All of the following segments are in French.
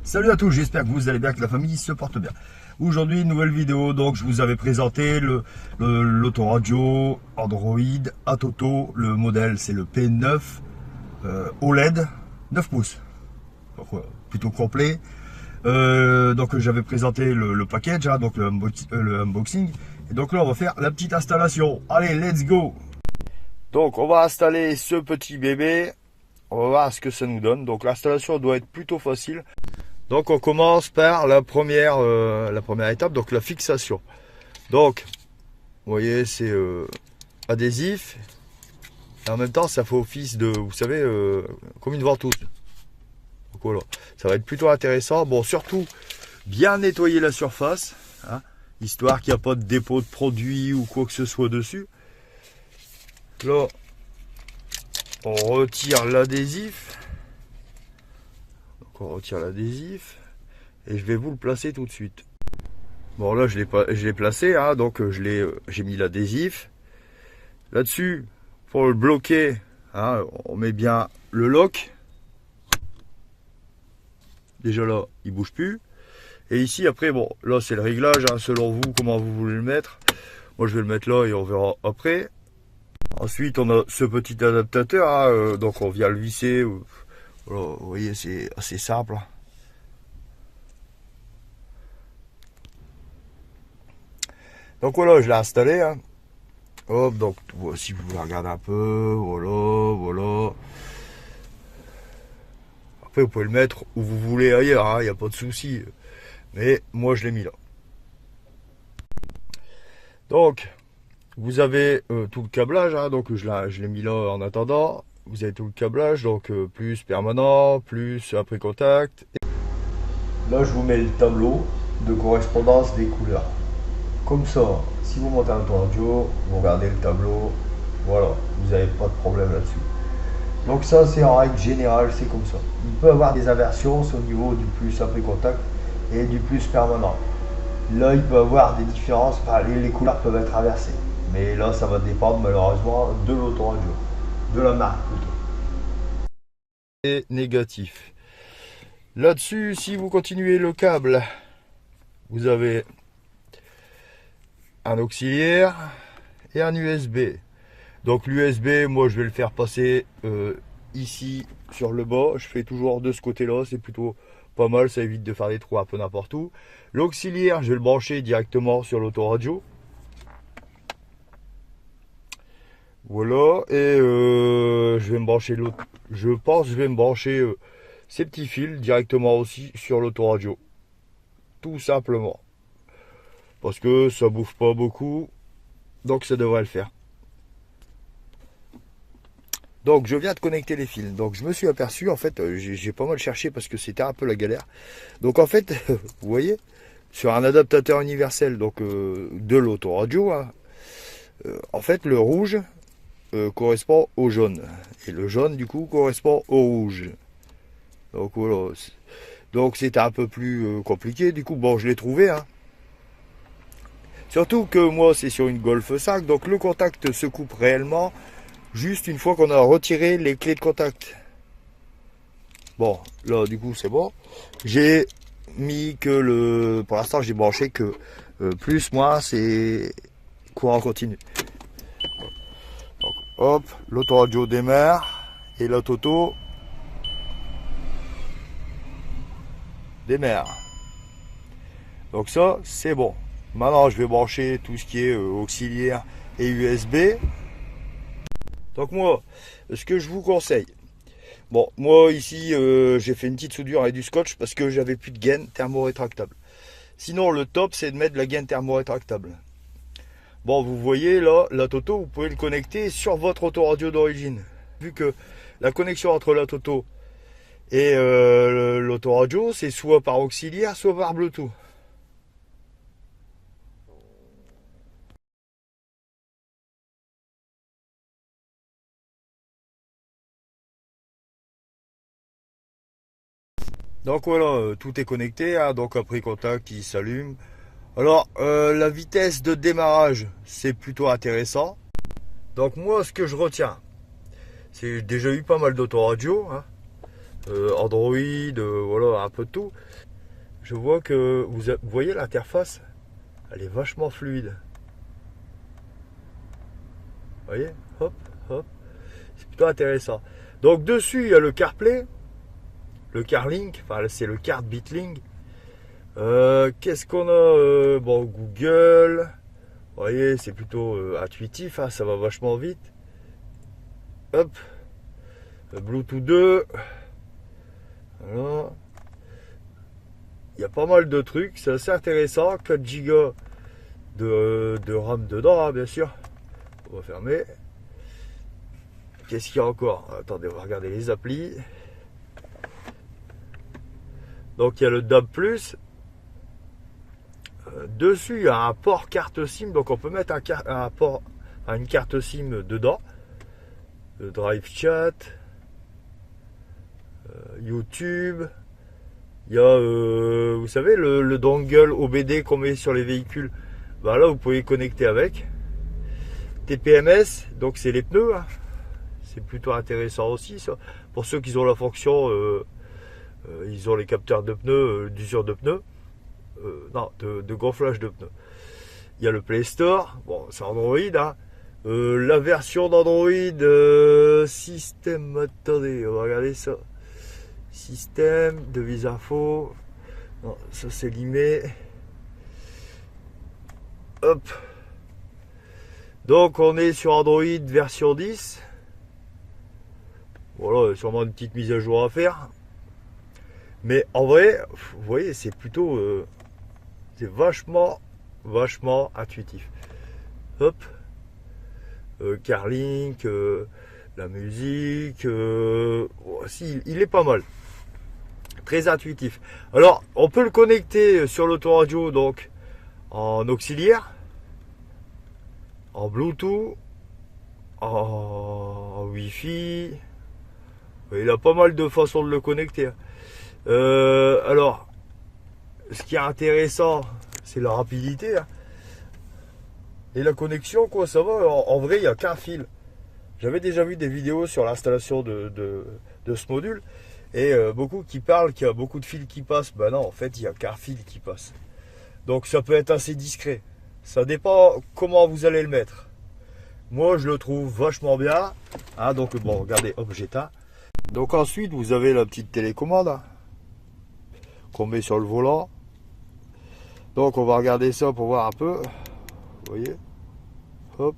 Salut à tous, j'espère que vous allez bien, que la famille se porte bien. Aujourd'hui, nouvelle vidéo, donc je vous avais présenté l'autoradio Android Atoto. Le modèle c'est le P9 OLED 9 pouces, donc, plutôt complet. Donc j'avais présenté le package, hein, donc le unboxing. Et donc là on va faire la petite installation. Allez, let's go. Donc on va installer ce petit bébé. On va voir ce que ça nous donne. Donc l'installation doit être plutôt facile. Donc on commence par la première étape, donc la fixation. Donc, vous voyez, c'est adhésif. Et en même temps, ça fait office de, vous savez, comme une ventouse. Donc voilà, ça va être plutôt intéressant. Bon, surtout, bien nettoyer la surface, hein, histoire qu'il n'y a pas de dépôt de produits ou quoi que ce soit dessus. Là, on retire l'adhésif. On retire l'adhésif et je vais vous le placer tout de suite. Bon, là je l'ai placé, hein, donc j'ai mis l'adhésif là dessus. Pour le bloquer, hein, on met bien le lock. Déjà là il bouge plus, et ici après, bon là c'est le réglage, hein, selon vous comment vous voulez le mettre. Moi je vais le mettre là et on verra après. Ensuite on a ce petit adaptateur, hein, donc on vient le visser. Voilà, vous voyez, c'est assez simple. Donc voilà, je l'ai installé. Hein. Hop, donc si vous voulez regarder un peu, voilà. Après, vous pouvez le mettre où vous voulez ailleurs, il n'y a pas de souci. Mais moi, je l'ai mis là. Donc, vous avez tout le câblage, hein, donc je l'ai mis là en attendant. Vous avez tout le câblage, donc plus permanent, plus après contact. Là, je vous mets le tableau de correspondance des couleurs. Comme ça, si vous montez un audio, vous regardez le tableau, voilà, vous n'avez pas de problème là-dessus. Donc ça, c'est en règle générale, c'est comme ça. Il peut y avoir des inversions au niveau du plus après contact et du plus permanent. Là, il peut y avoir des différences, enfin, les couleurs peuvent être inversées. Mais là, ça va dépendre malheureusement de l'autoradio. De la marque plutôt. Et négatif. Là-dessus, si vous continuez le câble, vous avez un auxiliaire et un USB. Donc l'USB, moi je vais le faire passer ici sur le bas. Je fais toujours de ce côté-là, c'est plutôt pas mal, ça évite de faire des trous un peu n'importe où. L'auxiliaire, je vais le brancher directement sur l'autoradio. Voilà, et je vais me brancher l'autre. Je pense que je vais me brancher ces petits fils directement aussi sur l'autoradio. Tout simplement. Parce que ça bouffe pas beaucoup. Donc ça devrait le faire. Donc je viens de connecter les fils. Donc je me suis aperçu, en fait, j'ai pas mal cherché parce que c'était un peu la galère. Donc en fait, vous voyez, sur un adaptateur universel donc de l'autoradio, hein, en fait le rouge correspond au jaune. Et le jaune du coup correspond au rouge. Donc voilà. Donc c'était un peu plus compliqué. Du coup, bon, je l'ai trouvé. Hein. Surtout que moi c'est sur une Golf 5. Donc le contact se coupe réellement juste une fois qu'on a retiré les clés de contact. Bon, là du coup c'est bon. J'ai mis que pour l'instant j'ai branché que plus, moins, c'est courant continu. Donc hop, l'autoradio démarre et l'autoto démarre. Donc ça c'est bon. Maintenant je vais brancher tout ce qui est auxiliaire et USB. Donc moi, ce que je vous conseille, bon, moi ici j'ai fait une petite soudure avec du scotch parce que j'avais plus de gaine thermo-rétractable. Sinon le top c'est de mettre de la gaine thermo-rétractable. Bon, vous voyez là, la Toto, vous pouvez le connecter sur votre autoradio d'origine. Vu que la connexion entre la Toto et l'autoradio, c'est soit par auxiliaire, soit par Bluetooth. Donc voilà, tout est connecté, hein, donc après contact, il s'allume. Alors, la vitesse de démarrage, c'est plutôt intéressant. Donc moi, ce que je retiens, c'est que j'ai déjà eu pas mal d'autoradio, hein, Android, voilà, un peu de tout. Je vois que vous voyez l'interface, elle est vachement fluide. Vous voyez, hop, hop, c'est plutôt intéressant. Donc dessus, il y a le CarPlay, le CarLink, enfin c'est le CarBitLink. Qu'est-ce qu'on a bon, Google, vous voyez, c'est plutôt intuitif, hein, ça va vachement vite. Hop, Bluetooth 2. Voilà. Il y a pas mal de trucs, c'est assez intéressant. 4 Go de RAM dedans, hein, bien sûr. On va fermer. Qu'est-ce qu'il y a encore? Attendez, on va regarder les applis. Donc il y a le DAB+. Dessus, il y a un port carte SIM, donc on peut mettre une carte SIM dedans. Le Drive Chat, YouTube. Il y a, vous savez, le dongle OBD qu'on met sur les véhicules. Ben là, vous pouvez connecter avec. TPMS, donc c'est les pneus. Hein. C'est plutôt intéressant aussi, ça. Pour ceux qui ont la fonction, ils ont les capteurs de pneus, d'usure de pneus. Non, de gonflage de pneus. Il y a le Play Store, bon, c'est Android. Hein. La version d'Android système, attendez, on va regarder ça. Système, devises info. Non, ça c'est limé. Hop. Donc on est sur Android version 10. Voilà, sûrement une petite mise à jour à faire. Mais en vrai, vous voyez, c'est plutôt... c'est vachement intuitif. Hop. CarLink, la musique. Si, il est pas mal. Très intuitif. Alors, on peut le connecter sur l'autoradio, donc en auxiliaire, en Bluetooth, en Wi-Fi. Il a pas mal de façons de le connecter. Alors, ce qui est intéressant, c'est la rapidité. Hein. Et la connexion, quoi, ça va. En vrai, il n'y a qu'un fil. J'avais déjà vu des vidéos sur l'installation de ce module. Et beaucoup qui parlent qu'il y a beaucoup de fils qui passent. Ben non, en fait, il n'y a qu'un fil qui passe. Donc ça peut être assez discret. Ça dépend comment vous allez le mettre. Moi, je le trouve vachement bien. Hein, donc bon, regardez, hop, j'éteins. Donc ensuite, vous avez la petite télécommande hein, qu'on met sur le volant. Donc on va regarder ça pour voir un peu. Vous voyez? Hop.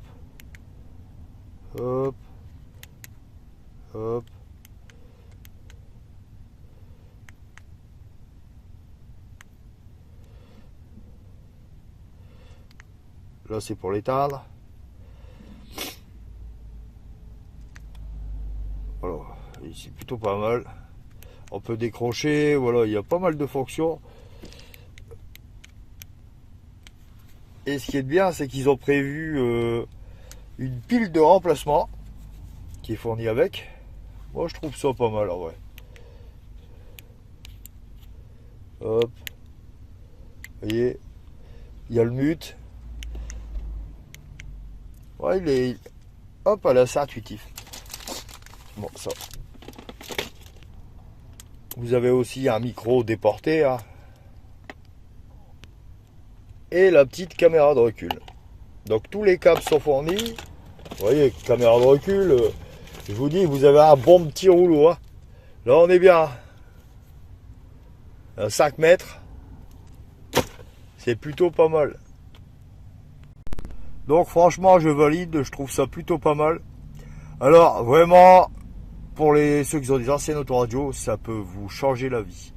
Hop. Hop. Là, c'est pour l'éteindre. Voilà, c'est plutôt pas mal. On peut décrocher, voilà, il y a pas mal de fonctions. Et ce qui est bien, c'est qu'ils ont prévu une pile de remplacement qui est fournie avec. Moi, je trouve ça pas mal en vrai. Hop. Vous voyez, il y a le mute. Ouais, il est... Hop, elle est assez intuitif. Bon, ça. Vous avez aussi un micro déporté. Hein. Et la petite caméra de recul. Donc tous les câbles sont fournis. Vous voyez, caméra de recul. Je vous dis, vous avez un bon petit rouleau. Hein. Là, on est bien. À 5 mètres. C'est plutôt pas mal. Donc franchement, je valide. Je trouve ça plutôt pas mal. Alors, vraiment, pour ceux qui ont des anciennes autoradios, ça peut vous changer la vie.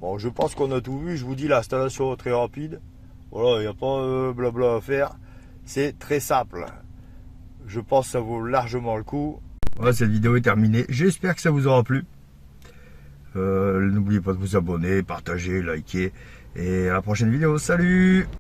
Bon, je pense qu'on a tout vu. Je vous dis, l'installation est très rapide. Voilà, il n'y a pas blabla à faire. C'est très simple. Je pense que ça vaut largement le coup. Voilà, cette vidéo est terminée. J'espère que ça vous aura plu. N'oubliez pas de vous abonner, partager, liker. Et à la prochaine vidéo. Salut!